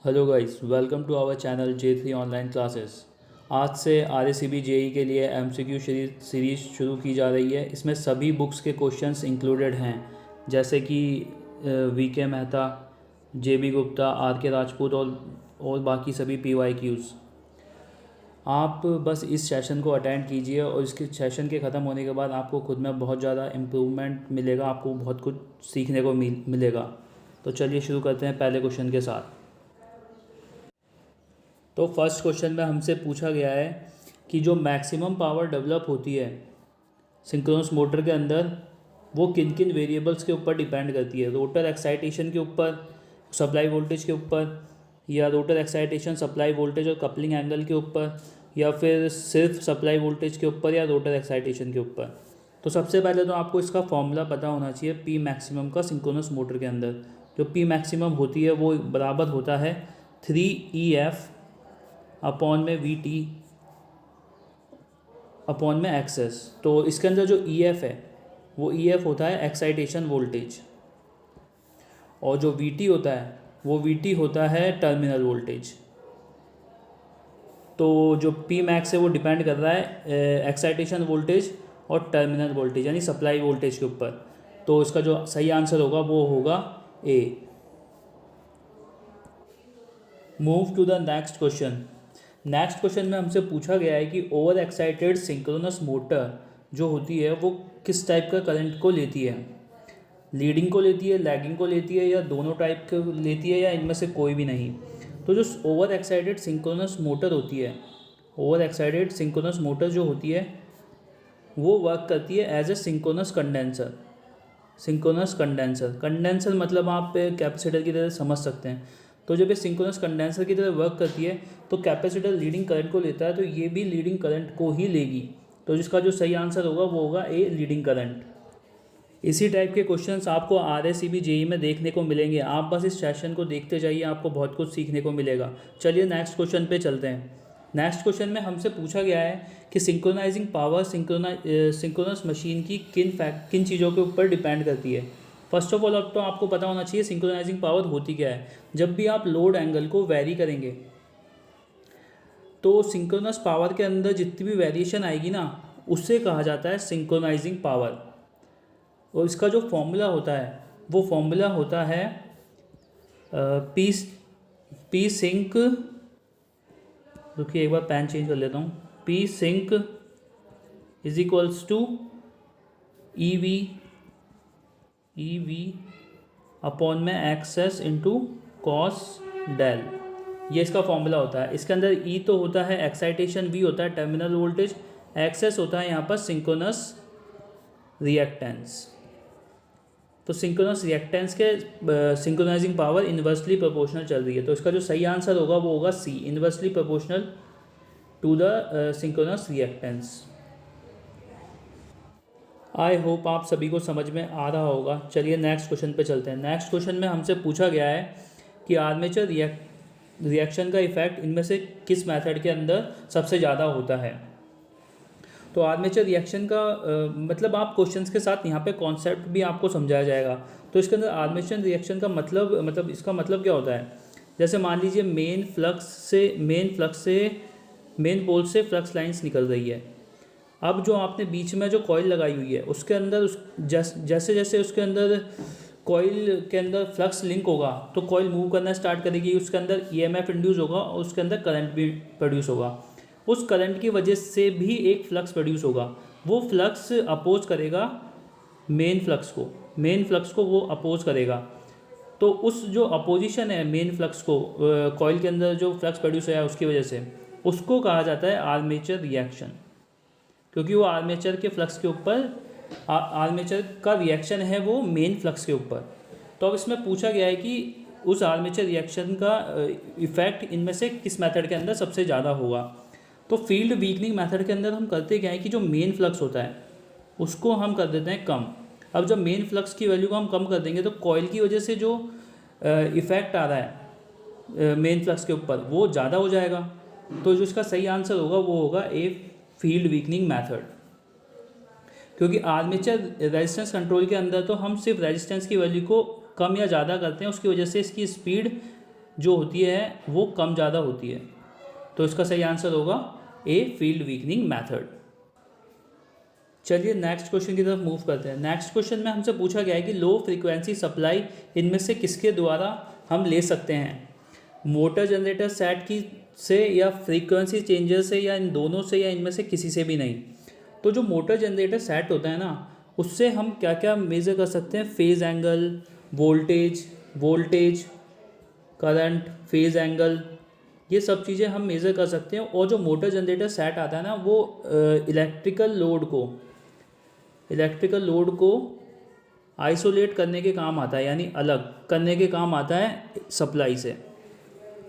Hello guys, welcome to our channel J3 online classes. आज से RACB JE के लिए MCQ सीरीज़ शुरू की जा रही है। इसमें सभी बुक्स के क्वेश्चंस इंक्लूडेड हैं, जैसे कि VK Mehta, JB Gupta, RK Rajput और बाकी सभी PYQs। आप बस इस सेशन को अटेंड कीजिए और इसके सेशन के ख़त्म होने के बाद आपको खुद में बहुत ज़्यादा इम्प्रूवमेंट मिलेगा, आपको बहुत कुछ सीखने को मिलेगा। तो चलिए शुरू करते हैं पहले क्वेश्चन के साथ। तो फर्स्ट क्वेश्चन में हमसे पूछा गया है कि जो मैक्सिमम पावर डेवलप होती है सिंक्रोनस मोटर के अंदर, वो किन किन वेरिएबल्स के ऊपर डिपेंड करती है। रोटर एक्साइटेशन के ऊपर, सप्लाई वोल्टेज के ऊपर, या रोटर एक्साइटेशन, सप्लाई वोल्टेज और कपलिंग एंगल के ऊपर, या फिर सिर्फ सप्लाई वोल्टेज के ऊपर या रोटर एक्साइटेशन के ऊपर। तो सबसे पहले तो आपको इसका फॉर्मूला पता होना चाहिए पी मैक्सिमम का सिंक्रोनस मोटर के अंदर। जो पी मैक्सिमम होती है वो बराबर होता है 3EF अपॉन में VT अपॉन में एक्सेस। तो इसके अंदर जो EF है वो EF होता है एक्साइटेशन वोल्टेज, और जो VT होता है वो VT होता है टर्मिनल वोल्टेज। तो जो P मैक्स है वो डिपेंड कर रहा है एक्साइटेशन वोल्टेज और टर्मिनल वोल्टेज यानी सप्लाई वोल्टेज के ऊपर। तो इसका जो सही आंसर होगा वो होगा A। Move to the next question. Next question में हमसे पूछा गया है कि ओवर एक्साइटेड सिंक्रोनस मोटर जो होती है वो किस टाइप का करंट को लेती है। लीडिंग को लेती है, लैगिंग को लेती है, या दोनों टाइप को लेती है, या इनमें से कोई भी नहीं। तो जो ओवर एक्साइटेड सिंक्रोनस मोटर होती है, ओवर एक्साइटेड सिंक्रोनस मोटर जो होती है वो वर्क करती है as a synchronous condenser. Synchronous condenser, condenser मतलब आप कैपेसिटर की तरह समझ सकते हैं। तो जब ये सिंक्रोनस कंडेंसर की तरह वर्क करती है तो कैपेसिटर लीडिंग करंट को लेता है, तो ये भी लीडिंग करंट को ही लेगी। तो जिसका जो सही आंसर होगा वो होगा ए, लीडिंग करंट। इसी टाइप के क्वेश्चंस आपको RACB JE में देखने को मिलेंगे। आप बस इस सेशन को देखते जाइए, आपको बहुत कुछ सीखने को मिलेगा। चलिए नेक्स्ट क्वेश्चन पे चलते हैं। नेक्स्ट क्वेश्चन में हमसे पूछा गया है कि सिंक्रोनाइजिंग पावर सिंक्रोनस मशीन की किन चीज़ों के ऊपर डिपेंड करती है। फर्स्ट ऑफ ऑल अब तो आपको पता होना चाहिए सिंक्रोनाइजिंग पावर होती क्या है। जब भी आप लोड एंगल को वेरी करेंगे तो सिंक्रोनस पावर के अंदर जितनी भी वेरिएशन आएगी ना, उससे कहा जाता है सिंक्रोनाइजिंग पावर। और इसका जो फॉर्मूला होता है वो फॉर्मूला होता है पी सिंक, रुकिए एक बार पेन चेंज कर लेता हूँ। P sync is equals to EV upon में एक्सेस इंटू कॉस डेल। ये इसका फॉर्मूला होता है। इसके अंदर ई तो होता है एक्साइटेशन, वी होता है टर्मिनल वोल्टेज, एक्सेस होता है यहाँ पर सिंक्रोनस रिएक्टेंस। तो सिंक्रोनस रिएक्टेंस के सिंक्रोनाइजिंग पावर इन्वर्सली प्रोपोर्शनल चल रही है। तो इसका जो सही आंसर होगा वो होगा C, inversely proportional to the synchronous reactance. I hope आप सभी को समझ में आ रहा होगा। चलिए नेक्स्ट क्वेश्चन पे चलते हैं। नेक्स्ट क्वेश्चन में हमसे पूछा गया है कि आर्मेचर रिएक्शन का इफेक्ट इनमें से किस मेथड के अंदर सबसे ज़्यादा होता है। तो आर्मेचर रिएक्शन का मतलब आप क्वेश्चंस के साथ यहाँ पे कॉन्सेप्ट भी आपको समझाया जाएगा। तो इसके अंदर आर्मेचर रिएक्शन का मतलब इसका मतलब क्या होता है। जैसे मान लीजिए मेन पोल से फ्लक्स लाइंस निकल रही है। अब जो आपने बीच में जो कॉइल लगाई हुई है उसके अंदर जैसे जैसे उसके अंदर कॉइल के अंदर फ्लक्स लिंक होगा तो कॉइल मूव करना स्टार्ट करेगी, उसके अंदर EMF इंड्यूस होगा और उसके अंदर करंट भी प्रोड्यूस होगा। उस करंट की वजह से भी एक फ्लक्स प्रोड्यूस होगा। वो फ्लक्स अपोज करेगा मेन फ्लक्स को वो अपोज करेगा। तो उस जो अपोजिशन है मेन फ्लक्स को कॉइल के अंदर जो फ्लक्स प्रोड्यूस हुआ है उसकी वजह से, उसको कहा जाता है आर्मेचर रिएक्शन। क्योंकि वो आर्मेचर के फ्लक्स के ऊपर, आर्मेचर का रिएक्शन है वो मेन फ्लक्स के ऊपर। तो अब इसमें पूछा गया है कि उस आर्मेचर रिएक्शन का इफेक्ट इनमें से किस मेथड के अंदर सबसे ज़्यादा होगा। तो फील्ड वीकनिंग मेथड के अंदर हम करते क्या है कि जो मेन फ्लक्स होता है उसको हम कर देते हैं कम। अब जब मेन फ्लक्स की वैल्यू को हम कम कर देंगे तो कॉइल की वजह से जो इफ़ेक्ट आ रहा है मेन फ्लक्स के ऊपर वो ज़्यादा हो जाएगा। तो जो इसका सही आंसर होगा वो होगा ए, फील्ड वीकनिंग मेथड। क्योंकि आर्मेचर रेजिस्टेंस कंट्रोल के अंदर तो हम सिर्फ रेजिस्टेंस की वैल्यू को कम या ज़्यादा करते हैं, उसकी वजह से इसकी स्पीड जो होती है वो कम ज़्यादा होती है। तो इसका सही आंसर होगा ए, फील्ड वीकनिंग मैथड। चलिए नेक्स्ट क्वेश्चन की तरफ मूव करते हैं। नेक्स्ट क्वेश्चन में हमसे पूछा गया है कि लो फ्रीक्वेंसी सप्लाई इनमें से किसके द्वारा हम ले सकते हैं, मोटर जनरेटर सेट की से, या फ्रीक्वेंसी चेंजर से, या इन दोनों से, या इनमें से किसी से भी नहीं। तो जो मोटर जनरेटर सेट होता है ना, उससे हम क्या क्या मेज़र कर सकते हैं, phase angle, voltage, current, phase angle, ये सब चीज़ें हम मेज़र कर सकते हैं। और जो मोटर जनरेटर सेट आता है ना, वो इलेक्ट्रिकल लोड को आइसोलेट करने के काम आता है, यानी अलग करने के काम आता है सप्लाई से।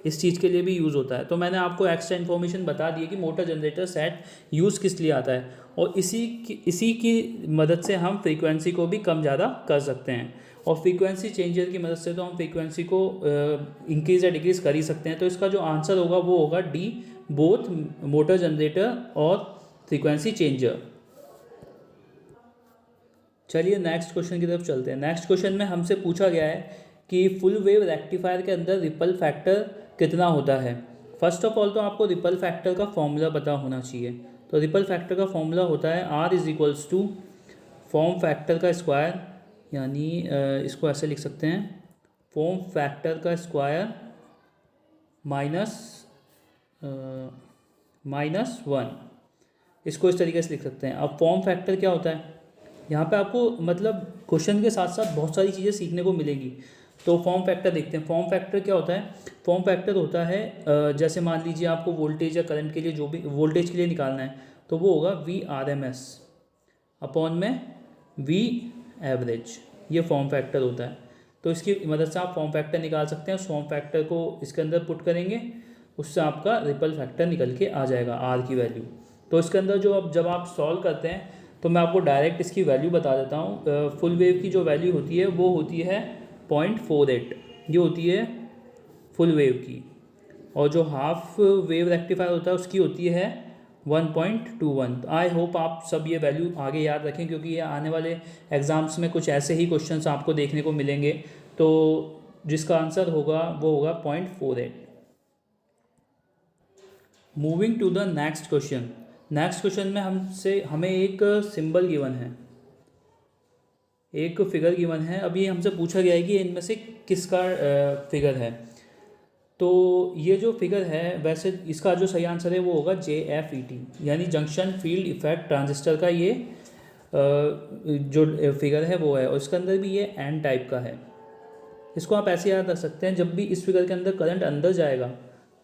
इस चीज़ के लिए भी यूज़ होता है। तो मैंने आपको एक्स्ट्रा इन्फॉर्मेशन बता दी है कि मोटर जनरेटर सेट यूज़ किस लिए आता है, और इसी की मदद से हम फ्रीक्वेंसी को भी कम ज़्यादा कर सकते हैं। और फ्रीक्वेंसी चेंजर की मदद से तो हम फ्रीक्वेंसी को इंक्रीज़ या डिक्रीज़ कर ही सकते हैं। तो इसका जो आंसर होगा वो होगा डी, बोथ मोटर जनरेटर और फ्रीक्वेंसी चेंजर। चलिए नेक्स्ट क्वेश्चन की तरफ चलते हैं। नेक्स्ट क्वेश्चन में हमसे पूछा गया है कि फुल वेव रेक्टिफायर के अंदर रिपल फैक्टर कितना होता है। फर्स्ट ऑफ ऑल तो आपको रिपल फैक्टर का फॉर्मूला पता होना चाहिए। तो रिपल फैक्टर का फॉर्मूला होता है R is equals to form factor का स्क्वायर, यानी इसको ऐसे लिख सकते हैं, फॉर्म फैक्टर का स्क्वायर माइनस 1। इसको इस तरीके से लिख सकते हैं। अब फॉर्म फैक्टर क्या होता है, यहाँ पे आपको मतलब क्वेश्चन के साथ साथ बहुत सारी चीज़ें सीखने को मिलेंगी। तो फॉर्म फैक्टर देखते हैं। फॉर्म फैक्टर क्या होता है, फॉर्म फैक्टर होता है जैसे मान लीजिए आपको वोल्टेज या करंट के लिए, जो भी वोल्टेज के लिए निकालना है, तो वो होगा VRMS अपॉन में V एवरेज, ये फॉर्म फैक्टर होता है। तो इसकी मदद से आप फॉर्म फैक्टर निकाल सकते हैं। उस फॉर्म फैक्टर को इसके अंदर पुट करेंगे, उससे आपका रिपल फैक्टर निकल के आ जाएगा R की वैल्यू। तो इसके अंदर जब आप सॉल्व करते हैं तो मैं आपको डायरेक्ट इसकी वैल्यू बता देता हूँ। फुल वेव की जो वैल्यू होती है वो होती है 0.48, ये होती है फुल वेव की। और जो हाफ वेव रेक्टिफायर होता है उसकी होती है 1.21। आई होप आप सब ये वैल्यू आगे याद रखें, क्योंकि ये आने वाले एग्ज़ाम्स में कुछ ऐसे ही क्वेश्चंस आपको देखने को मिलेंगे। तो जिसका आंसर होगा वो होगा 0.48। Moving to the next question. Next question में हमें एक सिंबल गिवन है, एक फिगर गिवन है। अभी हमसे पूछा गया है कि इनमें से किसका फिगर है। तो ये जो फिगर है, वैसे इसका जो सही आंसर है वो होगा JFET, यानी जंक्शन फील्ड इफेक्ट ट्रांजिस्टर का ये जो फिगर है वो है। और इसके अंदर भी ये N टाइप का है। इसको आप ऐसे याद रख सकते हैं, जब भी इस फिगर के अंदर करंट अंदर जाएगा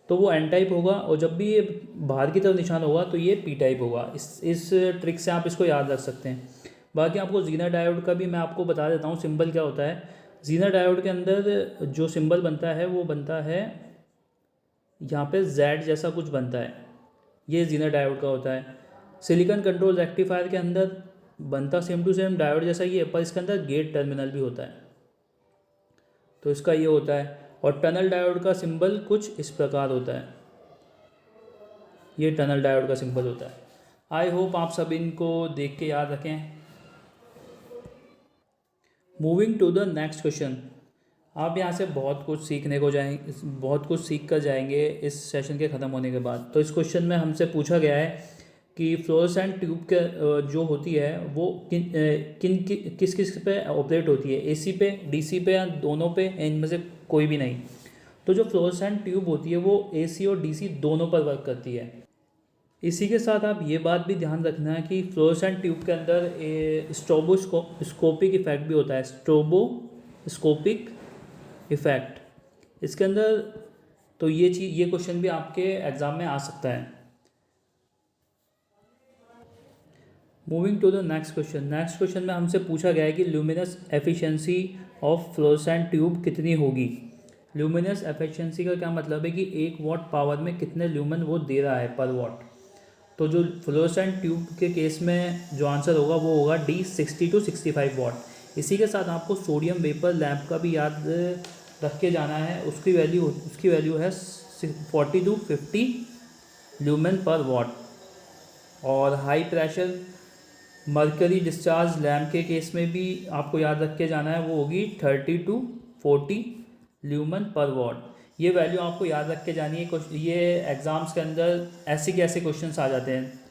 तो वो N टाइप होगा, और जब भी ये बाहर की तरफ निशान होगा तो ये P टाइप होगा। इस ट्रिक से आप इसको याद रख सकते हैं। बाकी आपको जीनर डायोड का भी मैं आपको बता देता हूँ सिंबल क्या होता है। जीनर डायोड के अंदर जो सिंबल बनता है वो बनता है यहाँ पे Z जैसा कुछ बनता है, ये जीनर डायोड का होता है। सिलिकॉन कंट्रोल रेक्टिफायर के अंदर बनता सेम टू सेम डायोड जैसा ही है, पर इसके अंदर गेट टर्मिनल भी होता है, तो इसका ये होता है। और टनल डायोड का सिंबल कुछ इस प्रकार होता है, ये टनल डायोड का सिंबल होता है। आई होप आप सब इनको देख के याद रखें। Moving to the next question. आप यहाँ से बहुत कुछ सीख कर जाएंगे इस सेशन के ख़त्म होने के बाद। तो इस क्वेश्चन में हमसे पूछा गया है कि फ्लोरेसेंट ट्यूब के जो होती है वो किस किस पे ऑपरेट होती है, AC पे, DC पे, या दोनों पे, इनमें से कोई भी नहीं। तो जो फ्लोरेसेंट ट्यूब होती है वो AC और DC दोनों पर वर्क करती है। इसी के साथ आप ये बात भी ध्यान रखना है कि फ्लोरेसेंट ट्यूब के अंदर स्ट्रोबोस्कोपिक इफेक्ट भी होता है, स्ट्रोबोस्कोपिक इफेक्ट इसके अंदर। तो ये क्वेश्चन भी आपके एग्ज़ाम में आ सकता है। Moving to the next question. Next question में हमसे पूछा गया है कि luminous efficiency of fluorescent tube कितनी होगी। ल्यूमिनस एफिशिएंसी का क्या मतलब है कि 1 वाट पावर में कितने ल्यूमन वो दे रहा है पर वाट। तो जो फ्लोरेसेंट ट्यूब के केस में जो आंसर होगा वो होगा D, 60 to 65 वाट। इसी के साथ आपको सोडियम वेपर लैंप का भी याद रख के जाना है। उसकी वैल्यू है 40 to 50 ल्यूमेन पर वाट। और high pressure mercury discharge lamp के केस में भी आपको याद रख के जाना है, वो होगी 30 to 40 ल्यूमन पर वाट। ये वैल्यू आपको याद रख के जानी है, ये एग्ज़ाम्स के अंदर ऐसे के ऐसे क्वेश्चंस आ जाते हैं।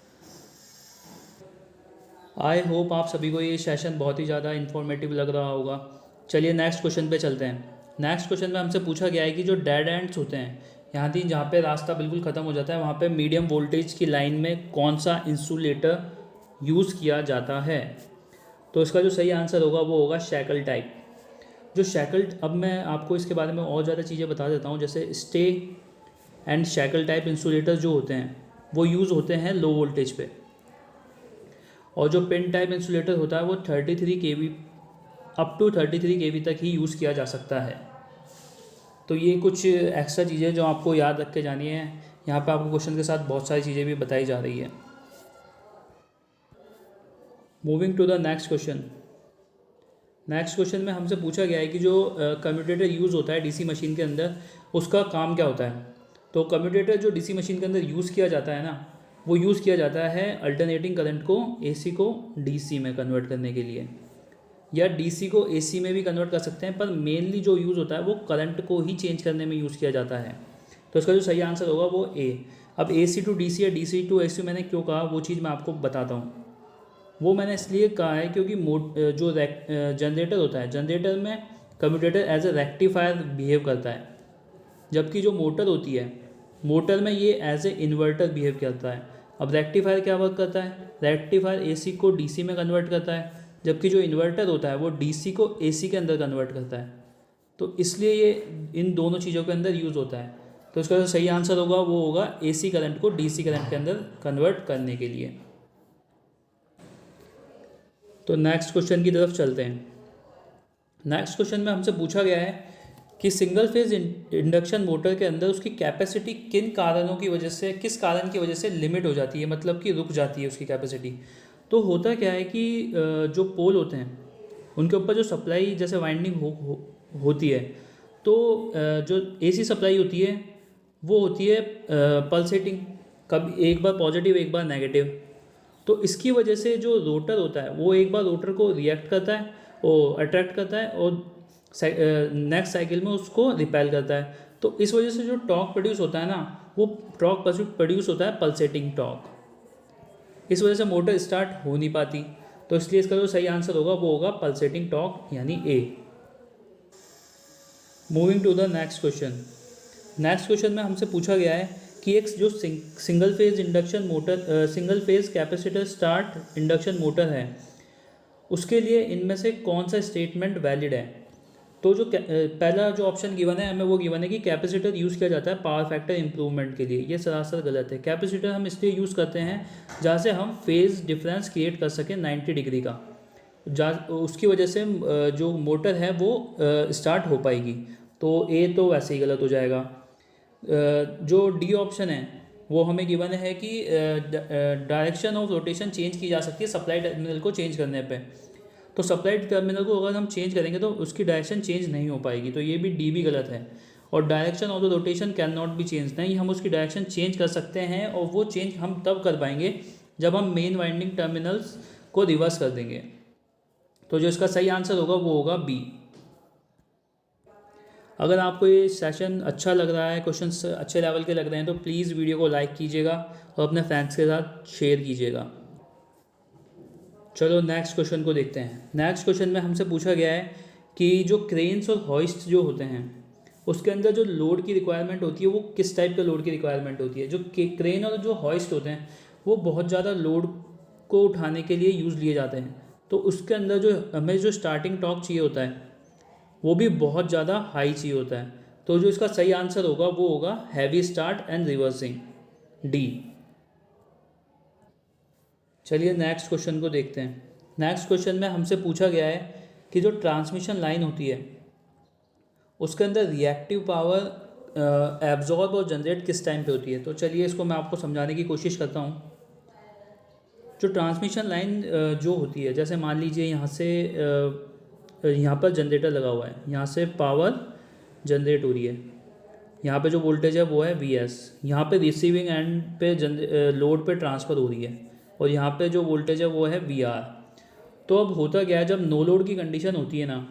आई होप आप सभी को ये सेशन बहुत ही ज़्यादा इन्फॉर्मेटिव लग रहा होगा। चलिए नेक्स्ट क्वेश्चन पे चलते हैं। नेक्स्ट क्वेश्चन में हमसे पूछा गया है कि जो डेड एंड्स होते हैं, यहाँ थी जहाँ पे रास्ता बिल्कुल ख़त्म हो जाता है, वहाँ पे मीडियम वोल्टेज की लाइन में कौन सा इंसुलेटर यूज़ किया जाता है। तो इसका जो सही आंसर होगा वो होगा शैकल टाइप। जो शैकल, अब मैं आपको इसके बारे में और ज़्यादा चीज़ें बता देता हूँ। जैसे stay and shackle type insulator जो होते हैं वो यूज़ होते हैं लो वोल्टेज पे, और जो पिन टाइप इंसुलेटर होता है वो 33 kV अप टू 33 kV तक ही यूज़ किया जा सकता है। तो ये कुछ एक्स्ट्रा चीज़ें जो आपको याद रख के जानी है। यहाँ पे आपको क्वेश्चन के साथ बहुत सारी चीज़ें भी बताई जा रही है। Moving to the next question. Next question में हमसे पूछा गया है कि जो कम्यूटेटर यूज़ होता है डीसी मशीन के अंदर, उसका काम क्या होता है। तो कम्यूटेटर जो डीसी मशीन के अंदर यूज़ किया जाता है ना, वो यूज़ किया जाता है अल्टरनेटिंग करंट को एसी को डीसी में कन्वर्ट करने के लिए, या डीसी को एसी में भी कन्वर्ट कर सकते हैं, पर मेनली जो यूज़ होता है वो करंट को ही चेंज करने में यूज़ किया जाता है। तो इसका जो सही आंसर होगा वो ए। अब एसी टू डीसी या डीसी टू एसी मैंने क्यों कहा वो चीज़ मैं आपको बताता हूँ। वो मैंने इसलिए कहा है क्योंकि जो जनरेटर होता है, जनरेटर में commutator as a rectifier behave करता है, जबकि जो मोटर होती है, मोटर में ये एज ए इन्वर्टर बिहेव करता है। अब रेक्टिफायर क्या वर्क करता है, रेक्टिफायर एसी को डीसी में कन्वर्ट करता है, जबकि जो इन्वर्टर होता है वो डीसी को एसी के अंदर कन्वर्ट करता है। तो इसलिए ये इन दोनों चीज़ों के अंदर यूज़ होता है। तो इसका जो सही आंसर होगा वो होगा एसी करंट को डीसी करंट के अंदर कन्वर्ट करने के लिए। तो नेक्स्ट क्वेश्चन की तरफ चलते हैं। नेक्स्ट क्वेश्चन में हमसे पूछा गया है कि सिंगल फेज इंडक्शन मोटर के अंदर उसकी कैपेसिटी किन कारणों की वजह से, किस कारण की वजह से लिमिट हो जाती है, मतलब कि रुक जाती है उसकी कैपेसिटी। तो होता क्या है कि जो पोल होते हैं उनके ऊपर जो सप्लाई जैसे वाइंडिंग होती है, तो जो एसी सप्लाई होती है वो होती है पल्सेटिंग, कभी एक बार पॉजिटिव एक बार नेगेटिव। तो इसकी वजह से जो रोटर होता है वो एक बार रोटर को रिएक्ट करता है और अट्रैक्ट करता है, और नेक्स्ट साइकिल में उसको रिपेल करता है। तो इस वजह से जो टॉर्क प्रोड्यूस होता है ना, वो टॉर्क प्रोड्यूस होता है पल्सेटिंग टॉर्क। इस वजह से मोटर स्टार्ट हो नहीं पाती। तो इसलिए इसका जो सही आंसर होगा वो होगा पल्सेटिंग टॉर्क यानी A. Moving to the next question. Next question में हमसे पूछा गया है कि एक जो single phase induction motor, single phase capacitor start induction motor है, उसके लिए इनमें से कौन सा स्टेटमेंट वैलिड है। तो जो पहला जो ऑप्शन गिवन है हमें वो गिवन है कि कैपेसिटर यूज़ किया जाता है पावर फैक्टर इंप्रूवमेंट के लिए। ये सरासर गलत है। कैपेसिटर हम इसलिए यूज़ करते हैं जहाँ से हम फेज़ डिफरेंस क्रिएट कर सकें 90 डिग्री का, उसकी वजह से जो मोटर है वो स्टार्ट हो पाएगी। तो ए तो वैसे ही गलत हो जाएगा। जो डी ऑप्शन है वो हमें गिवन है कि डायरेक्शन ऑफ रोटेशन चेंज की जा सकती है सप्लाई टर्मिनल को चेंज करने पे। तो सप्लाई टर्मिनल को अगर हम चेंज करेंगे तो उसकी डायरेक्शन चेंज नहीं हो पाएगी। तो ये भी डी भी गलत है। और direction of the rotation can not be change, नहीं हम उसकी डायरेक्शन चेंज कर सकते हैं, और वो चेंज हम तब कर पाएंगे जब हम मेन वाइंडिंग टर्मिनल्स को रिवर्स कर देंगे। तो जो इसका सही आंसर होगा वो होगा बी। अगर आपको ये सेशन अच्छा लग रहा है, क्वेश्चंस अच्छे लेवल के लग रहे हैं, तो प्लीज़ वीडियो को लाइक कीजिएगा और अपने फ्रेंड्स के साथ शेयर कीजिएगा। चलो नेक्स्ट क्वेश्चन को देखते हैं। नेक्स्ट क्वेश्चन में हमसे पूछा गया है कि जो क्रेन्स और हॉइस्ट जो होते हैं उसके अंदर जो लोड की रिक्वायरमेंट होती है वो किस टाइप का लोड की रिक्वायरमेंट होती है। जो क्रेन और जो हॉइस्ट होते हैं वो बहुत ज़्यादा लोड को उठाने के लिए यूज़ लिए जाते हैं। तो उसके अंदर जो हमें जो स्टार्टिंग टॉर्क चाहिए होता है वो भी बहुत ज़्यादा हाई चाहिए होता है। तो जो इसका सही आंसर होगा वो होगा heavy start and reversing, D. चलिए नेक्स्ट क्वेश्चन को देखते हैं। नेक्स्ट क्वेश्चन में हमसे पूछा गया है कि जो ट्रांसमिशन लाइन होती है उसके अंदर रिएक्टिव पावर एब्जॉर्ब और जनरेट किस टाइम पे होती है। तो चलिए इसको मैं आपको समझाने की कोशिश करता हूँ। जो ट्रांसमिशन लाइन जो होती है, जैसे मान लीजिए यहाँ से यहाँ पर जनरेटर लगा हुआ है, यहाँ से पावर जनरेट हो रही है, यहाँ पे जो वोल्टेज है वो है Vs, यहाँ पे रिसीविंग एंड पे लोड पे ट्रांसफ़र हो रही है, और यहाँ पे जो वोल्टेज है वो है Vr। तो अब होता क्या है, जब नो लोड की कंडीशन होती है ना,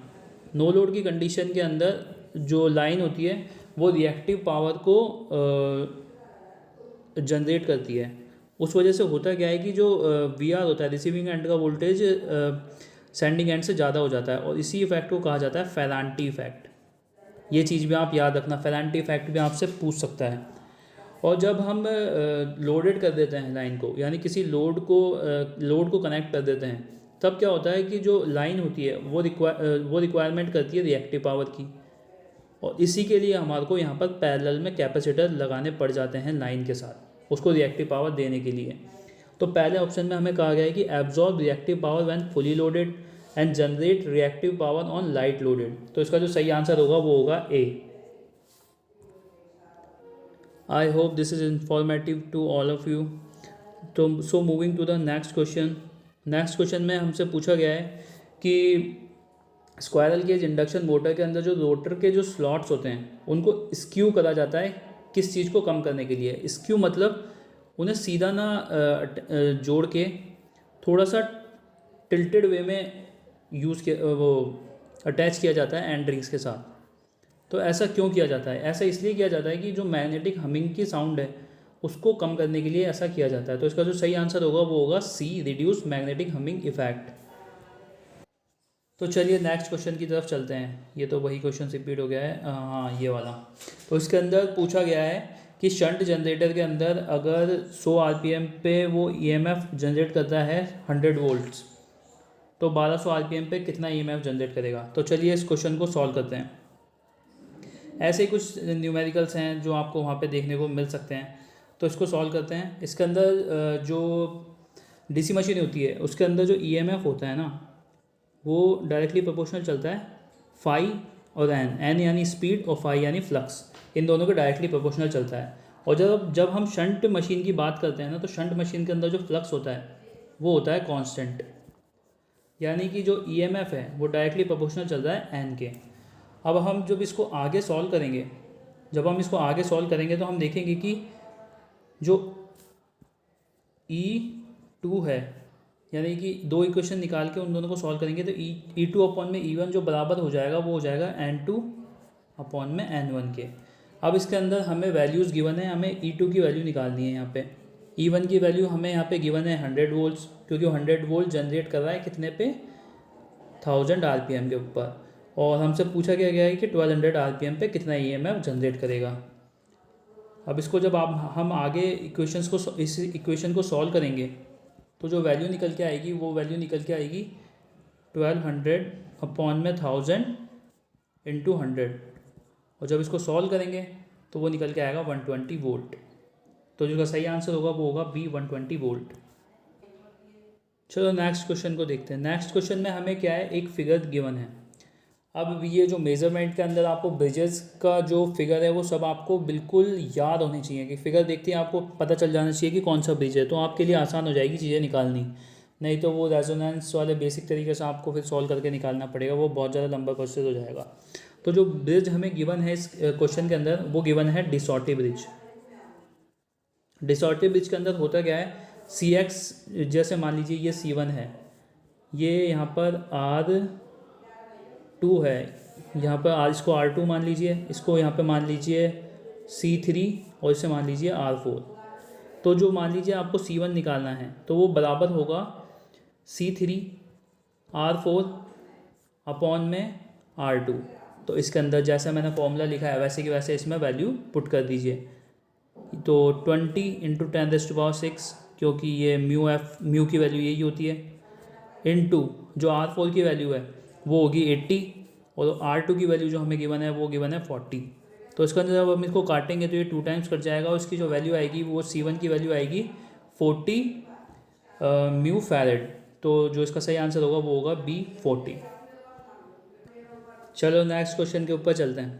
नो लोड की कंडीशन के अंदर जो लाइन होती है वो रिएक्टिव पावर को जनरेट करती है। उस वजह से होता क्या है कि जो वी आर होता है, रिसीविंग एंड का वोल्टेज सेंडिंग एंड से ज़्यादा हो जाता है, और इसी इफेक्ट को कहा जाता है फेरांटी इफेक्ट। ये चीज़ भी आप याद रखना, फेरांटी इफेक्ट भी आपसे पूछ सकता है। और जब हम लोडेड कर देते हैं लाइन को, यानी किसी लोड को कनेक्ट कर देते हैं, तब क्या होता है कि जो लाइन होती है वो रिक्वायरमेंट करती है रिएक्टिव पावर की, और इसी के लिए हमारे को यहाँ पर पैरेलल में कैपेसिटर लगाने पड़ जाते हैं लाइन के साथ, उसको रिएक्टिव पावर देने के लिए। तो पहले ऑप्शन में हमें कहा गया है कि absorb reactive power when fully loaded and generate reactive power on light loaded. तो इसका जो सही आंसर होगा वो होगा A. I hope this is informative to all of you. तो so moving to the next question. Next question में हमसे पूछा गया है कि स्क्वायरल केज इंडक्शन मोटर के अंदर जो रोटर के जो स्लॉट्स होते हैं उनको स्क्यू करा जाता है किस चीज़ को कम करने के लिए। स्क्यू मतलब उन्हें सीधा ना जोड़ के थोड़ा सा टिल्टेड वे में यूज़ किया, वो अटैच किया जाता है एंड रिंग्स के साथ। तो ऐसा क्यों किया जाता है? ऐसा इसलिए किया जाता है कि जो मैग्नेटिक हमिंग की साउंड है उसको कम करने के लिए ऐसा किया जाता है। तो इसका जो सही आंसर होगा वो होगा सी, रिड्यूस मैग्नेटिक हमिंग इफेक्ट। तो चलिए नेक्स्ट क्वेश्चन की तरफ चलते हैं। ये तो वही क्वेश्चन रिपीट हो गया है, हाँ ये वाला। तो इसके अंदर पूछा गया है कि शंट जनरेटर के अंदर अगर 100 आरपीएम पे वो ईएमएफ जनरेट करता है 100 वोल्ट्स, तो 1200 आरपीएम पे कितना ईएमएफ जनरेट करेगा। तो चलिए इस क्वेश्चन को सॉल्व करते हैं। ऐसे ही कुछ न्यूमेरिकल्स हैं जो आपको वहाँ पे देखने को मिल सकते हैं, तो इसको सॉल्व करते हैं। इसके अंदर जो डीसी मशीन होती है उसके अंदर जो ईएमएफ होता है ना वो डायरेक्टली प्रोपोर्शनल चलता है फाई और एन यानी स्पीड और फाई यानी फ्लक्स, इन दोनों के डायरेक्टली प्रोपोर्शनल चलता है। और जब हम शंट मशीन की बात करते हैं ना, तो शंट मशीन के अंदर जो फ्लक्स होता है वो होता है कांस्टेंट, यानी कि जो ईएमएफ है वो डायरेक्टली प्रोपोर्शनल चल रहा है एन के। अब हम जब इसको आगे सॉल्व करेंगे तो हम देखेंगे कि जो E2 है, यानी कि दो इक्वेशन निकाल के उन दोनों को सॉल्व करेंगे तो E2 अपॉन में E1 जो बराबर हो जाएगा वो हो जाएगा N2 अपॉन में N1 के। अब इसके अंदर हमें वैल्यूज़ गिवन है, हमें E2 की वैल्यू निकालनी है। यहाँ पे E1 की वैल्यू हमें यहाँ पे गिवन है 100 वोल्ट्स, क्योंकि 100 वोल्ट जनरेट कर रहा है कितने पे 1000 आरपीएम के ऊपर, और हमसे पूछा गया है कि 1200 आरपीएम पे कितना ईएमएफ जनरेट करेगा। अब इसको जब हम आगे इस इक्वेशन को सॉल्व करेंगे तो जो वैल्यू निकल के आएगी वो वैल्यू निकल के आएगी 1200 अपॉन में 1000 इंटू 100, और जब इसको सॉल्व करेंगे तो वो निकल के आएगा 120 वोल्ट। तो जो सही आंसर होगा वो होगा बी, 120 वोल्ट। चलो नेक्स्ट क्वेश्चन को देखते हैं। नेक्स्ट क्वेश्चन में हमें क्या है, एक फिगर गिवन है। अब ये जो मेज़रमेंट के अंदर आपको ब्रिजेस का जो फिगर है वो सब आपको बिल्कुल याद होनी चाहिए, कि फिगर देखते ही आपको पता चल जाना चाहिए कि कौन सा ब्रिज है, तो आपके लिए आसान हो जाएगी चीज़ें निकालनी। नहीं तो वो रेजोनेंस वाले बेसिक तरीके से आपको फिर सॉल्व करके निकालना पड़ेगा, वो बहुत ज़्यादा लंबा प्रोसेस हो जाएगा। तो जो ब्रिज हमें गिवन है इस क्वेश्चन के अंदर वो गिवन है डिसॉर्टिव ब्रिज। डिसॉर्टिव ब्रिज के अंदर होता क्या है, CX जैसे मान लीजिए ये C1 है, ये यहाँ पर R2 है, यहाँ पर इसको R2 मान लीजिए, इसको यहाँ पे मान लीजिए C3 और इसे मान लीजिए R4। तो जो मान लीजिए आपको C1 निकालना है तो वो बराबर होगा C3 R4 अपॉन में R2। तो इसके अंदर जैसा मैंने फॉर्मूला लिखा है वैसे कि वैसे इसमें वैल्यू पुट कर दीजिए। तो 20 इंटू 10⁻⁶, क्योंकि ये म्यू की वैल्यू यही होती है, इनटू जो R4 की वैल्यू है वो होगी 80, और R2 की वैल्यू जो हमें गिवन है वो गिवन है 40। तो इसके अंदर जब हम इसको काटेंगे तो ये 2 टाइम्स कट जाएगा, और इसकी जो वैल्यू आएगी वो C1 की वैल्यू आएगी 40 म्यू फैरेड। तो जो इसका सही आंसर होगा वो होगा B, 40। चलो नेक्स्ट क्वेश्चन के ऊपर चलते हैं।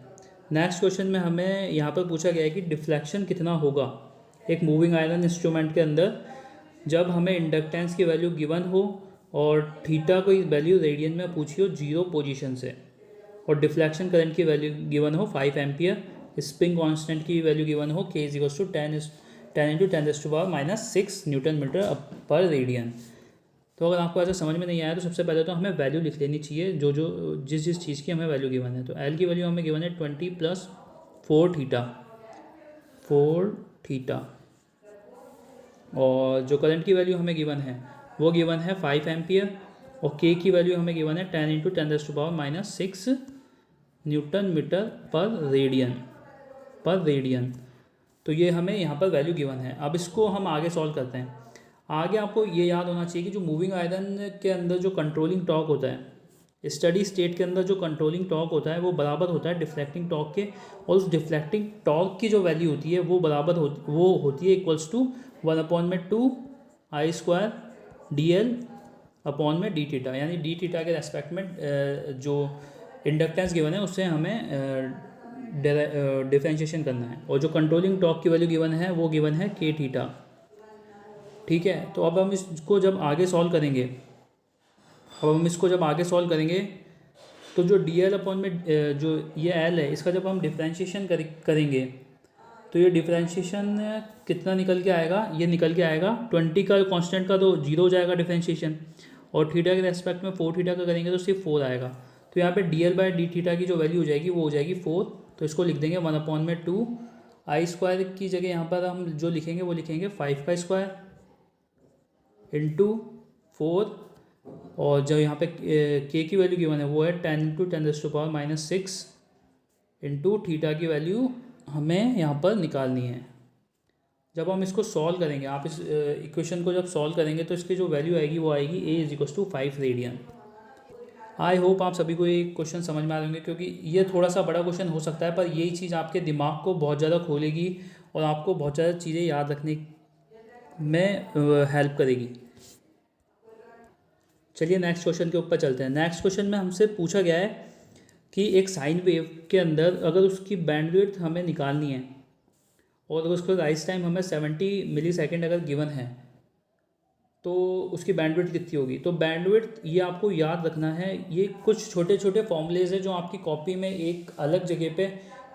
नेक्स्ट क्वेश्चन में हमें यहाँ पर पूछा गया है कि डिफ्लेक्शन कितना होगा एक मूविंग आयरन इंस्ट्रूमेंट के अंदर जब हमें इंडक्टेंस की वैल्यू गिवन हो और थीटा कोई वैल्यू रेडियन में पूछी हो 0 पोजीशन से, और डिफ्लेक्शन करंट की वैल्यू गिवन हो 5 एम्पियर, स्प्रिंग कांस्टेंट की वैल्यू गिवन हो K = 10 × 10⁻⁻⁶ न्यूटन मीटर पर रेडियन। तो अगर आपको ऐसा समझ में नहीं आया तो सबसे पहले तो हमें वैल्यू लिख लेनी चाहिए, जिस चीज़ की हमें वैल्यू गिवन है। तो L की वैल्यू हमें गिवन है 20 + 4 थीटा। और जो करंट की वैल्यू हमें गिवन है वो गिवन है 5 एम्पियर, और के की वैल्यू हमें गिवन है 10 × 10⁻⁻6 न्यूटन मीटर पर रेडियन। तो ये हमें यहाँ पर वैल्यू गिवन है। अब इसको हम आगे सॉल्व करते हैं। आगे आपको ये याद होना चाहिए कि जो मूविंग आयरन के अंदर जो कंट्रोलिंग टॉर्क होता है, स्टडी स्टेट के अंदर जो कंट्रोलिंग टॉर्क होता है वो बराबर होता है डिफ्लेक्टिंग टॉर्क के, और उस डिफ्लेक्टिंग टॉर्क की जो वैल्यू होती है वो बराबर होती है इक्वल्स टू 1/2 I² यानी डी थीटा के रेस्पेक्ट में जो इंडक्टेंस गिवन है उससे हमें डिफरेंशिएशन करना है, और जो कंट्रोलिंग टॉर्क की वैल्यू गिवन है वो गिवन है k थीटा। ठीक है, तो अब हम इसको जब आगे सॉल्व करेंगे तो जो dl अपॉन में जो ये l है इसका जब हम डिफरेंशिएशन करेंगे तो ये डिफरेंशिएशन कितना निकल के आएगा, ये निकल के आएगा 20 का कांस्टेंट का तो 0 हो जाएगा डिफरेंशिएशन, और थीटा के रेस्पेक्ट में 4 थीटा का करेंगे तो सिर्फ 4 आएगा। तो यहाँ पे dl/d थीटा की जो वैल्यू हो जाएगी वो हो जाएगी 4। तो इसको लिख देंगे 1/2 I² की जगह यहाँ पर हम जो लिखेंगे वो लिखेंगे 5 का स्क्वायर इंटू 4, और जो यहाँ पे k की वैल्यू गिवन है वो है 10 × 10⁻⁻6 इंटू थीटा की वैल्यू हमें यहाँ पर निकालनी है। जब हम इसको सॉल्व करेंगे, आप इस इक्वेशन को जब सॉल्व करेंगे तो इसकी जो वैल्यू आएगी वो आएगी a = 5 रेडियन। आई होप आप सभी को ये क्वेश्चन समझ में आ रहे होंगे, क्योंकि ये थोड़ा सा बड़ा क्वेश्चन हो सकता है पर यही चीज़ आपके दिमाग को बहुत ज़्यादा खोलेगी और आपको बहुत ज़्यादा चीज़ें याद रखने में हेल्प करेगी। चलिए नेक्स्ट क्वेश्चन के ऊपर चलते हैं। नेक्स्ट क्वेश्चन में हमसे पूछा गया है कि एक साइन वेव के अंदर अगर उसकी बैंडविड्थ हमें निकालनी है और अगर उसका राइज टाइम हमें 70 मिलीसेकंड अगर गिवन है तो उसकी बैंडविड्थ कितनी होगी। तो बैंडविड्थ ये आपको याद रखना है, ये कुछ छोटे छोटे फॉर्मूलेज हैं जो आपकी कॉपी में एक अलग जगह पे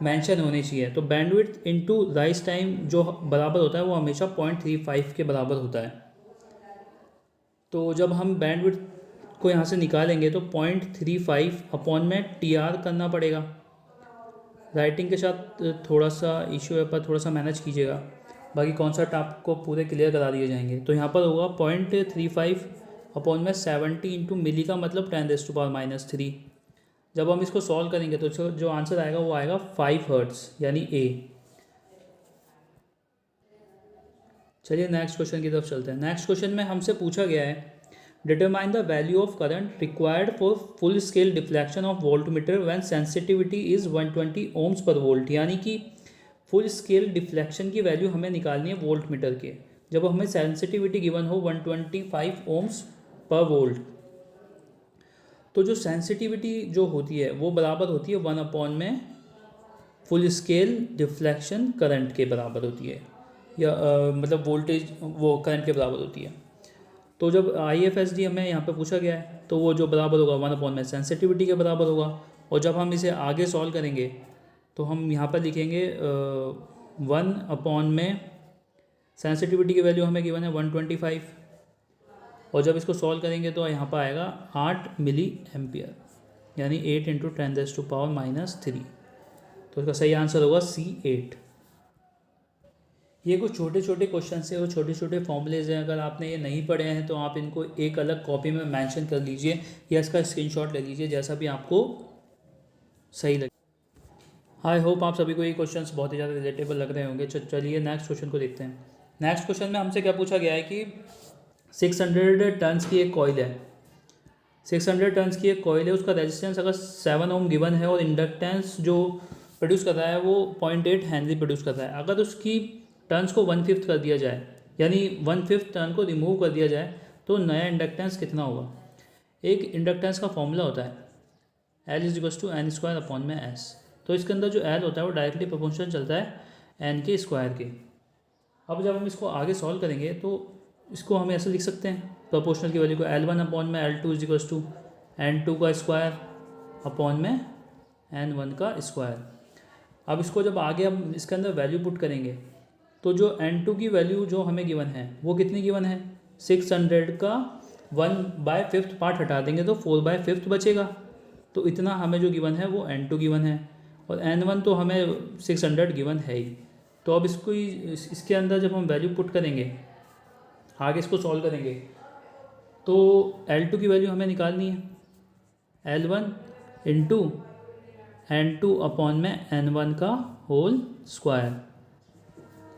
मेंशन होने चाहिए। तो बैंडविड्थ इनटू राइज टाइम जो बराबर होता है वो हमेशा 0.35 के बराबर होता है। तो जब हम बैंडविड्थ को यहाँ से निकालेंगे तो 0.35 अपॉन में TR करना पड़ेगा। राइटिंग के साथ थोड़ा सा इशू है पर थोड़ा सा मैनेज कीजिएगा, बाकी कॉन्सेप्ट आपको पूरे क्लियर करा दिए जाएंगे। तो यहाँ पर होगा 0.35 अपॉन में 70 इंटू मिली का मतलब 10⁻⁻3। जब हम इसको सॉल्व करेंगे तो जो आंसर आएगा वो आएगा 5 हर्ट्ज़ यानी A। चलिए नेक्स्ट क्वेश्चन की तरफ चलते हैं। नेक्स्ट क्वेश्चन में हमसे पूछा गया है determine the value of current required for full scale deflection of voltmeter when sensitivity is 120 ohms पर वोल्ट। यानी कि फुल स्केल डिफ्लेक्शन की वैल्यू हमें निकालनी है वोल्ट मीटर के, जब हमें सेंसिटिविटी गिवन हो 125 ohms पर वोल्ट। तो जो सेंसिटिविटी जो होती है वो बराबर होती है 1 अपॉन में फुल स्केल डिफ्लेक्शन करंट के बराबर होती है, या मतलब वोल्टेज वो करंट के बराबर होती है। तो जब IFSD हमें यहाँ पे पूछा गया है तो वो जो बराबर होगा 1 अपॉन में सेंसिटिविटी के बराबर होगा। और जब हम इसे आगे सॉल्व करेंगे तो हम यहाँ पर लिखेंगे 1 अपॉन में सेंसिटिविटी की वैल्यू हमें गिवन है 125, और जब इसको सॉल्व करेंगे तो यहाँ पर आएगा 8 मिली एम्पियर यानी 8 × 10⁻⁻3। तो इसका सही आंसर होगा C8। ये कुछ छोटे छोटे क्वेश्चन है और छोटे छोटे फॉर्मूलेज हैं। अगर आपने ये नहीं पढ़े हैं तो आप इनको एक अलग कॉपी में मेंशन कर लीजिए या इसका स्क्रीनशॉट ले लीजिए, जैसा भी आपको सही लगे। आई होप आप सभी को ये क्वेश्चंस बहुत ही ज़्यादा रिलेटेबल लग रहे होंगे। चलिए नेक्स्ट क्वेश्चन को देखते हैं। नेक्स्ट क्वेश्चन में हमसे क्या पूछा गया है कि 600 टन्स की एक कॉइल है, 600 टन्स की एक कॉइल है, उसका रेजिस्टेंस अगर 7 ओम गिवन है और इंडक्टेंस जो प्रोड्यूस कर रहा है वो 0.8 हेनरी प्रोड्यूस कर रहा है। अगर उसकी टर्न्स को 1/5 कर दिया जाए यानी 1/5 टर्न को रिमूव कर दिया जाए तो नया इंडक्टेंस कितना होगा। एक इंडक्टेंस का फॉर्मूला होता है L = N² तो इसके अंदर जो L होता है वो डायरेक्टली प्रोपोर्शनल चलता है N के स्क्वायर के। अब जब हम इसको आगे सॉल्व करेंगे तो इसको हम ऐसे लिख सकते हैं प्रोपोर्शनल की वैल्यू को L1 अपॉन में L2 = N2 का स्क्वायर अपॉन में N1 का स्क्वायर। अब इसको जब आगे हम इसके अंदर वैल्यू पुट करेंगे तो जो N2 की वैल्यू जो हमें गिवन है वो कितनी गिवन है, 600 का 1/5 पार्ट हटा देंगे तो 4/5 बचेगा। तो इतना हमें जो गिवन है वो N2 गिवन है। और n1 तो हमें 600 गिवन है ही। तो अब इसको इसके अंदर जब हम वैल्यू पुट करेंगे, आगे इसको सॉल्व करेंगे, तो L2 की वैल्यू हमें निकालनी है L1 इंटू N2 अपॉन में N1 का होल स्क्वायर।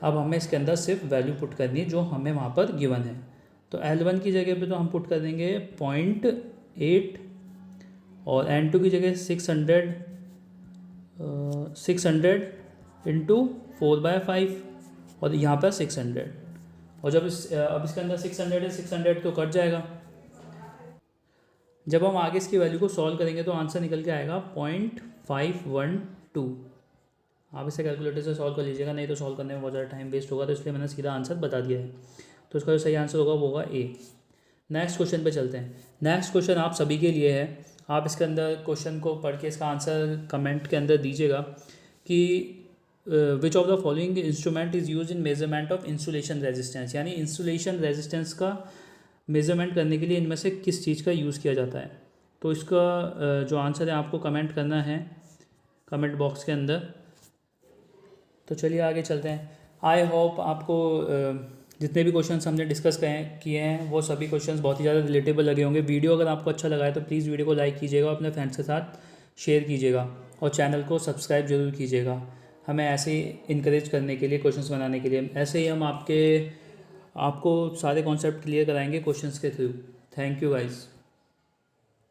अब हमें इसके अंदर सिर्फ वैल्यू पुट करनी है जो हमें वहाँ पर गिवन है। तो L1 की जगह पे तो हम पुट कर देंगे 0.8 और N2 की जगह 600 इंटू 4/5 और यहाँ पर 600। और जब अब इसके अंदर 600 है, 600 तो कट जाएगा। जब हम आगे इसकी वैल्यू को सॉल्व करेंगे तो आंसर निकल के आएगा 0.512। आप इसे कैलकुलेटर से सॉल्व कर लीजिएगा, नहीं तो सॉल्व करने में बहुत ज़्यादा टाइम वेस्ट होगा, तो इसलिए मैंने सीधा आंसर बता दिया है। तो इसका जो सही आंसर होगा वो होगा ए। नेक्स्ट क्वेश्चन पे चलते हैं। नेक्स्ट क्वेश्चन आप सभी के लिए है। आप इसके अंदर क्वेश्चन को पढ़ के इसका आंसर कमेंट के अंदर दीजिएगा कि which of the following instrument is use in measurement of insulation resistance, यानी इंसुलेशन रेजिस्टेंस का मेजरमेंट करने के लिए इनमें से किस चीज़ का यूज़ किया जाता है। तो इसका जो आंसर है आपको कमेंट करना है कमेंट बॉक्स के अंदर। तो चलिए आगे चलते हैं। आई होप आपको जितने भी क्वेश्चंस हमने डिस्कस किए हैं वो सभी क्वेश्चंस बहुत ही ज़्यादा रिलेटेबल लगे होंगे। वीडियो अगर आपको अच्छा लगा है तो प्लीज़ वीडियो को लाइक कीजिएगा और अपने फ्रेंड्स के साथ शेयर कीजिएगा और चैनल को सब्सक्राइब जरूर कीजिएगा, हमें ऐसे ही इनकरेज करने के लिए, क्वेश्चंस बनाने के लिए। ऐसे ही हम आपको सारे कॉन्सेप्ट क्लियर कराएंगे क्वेश्चंस के थ्रू। Thank you guys.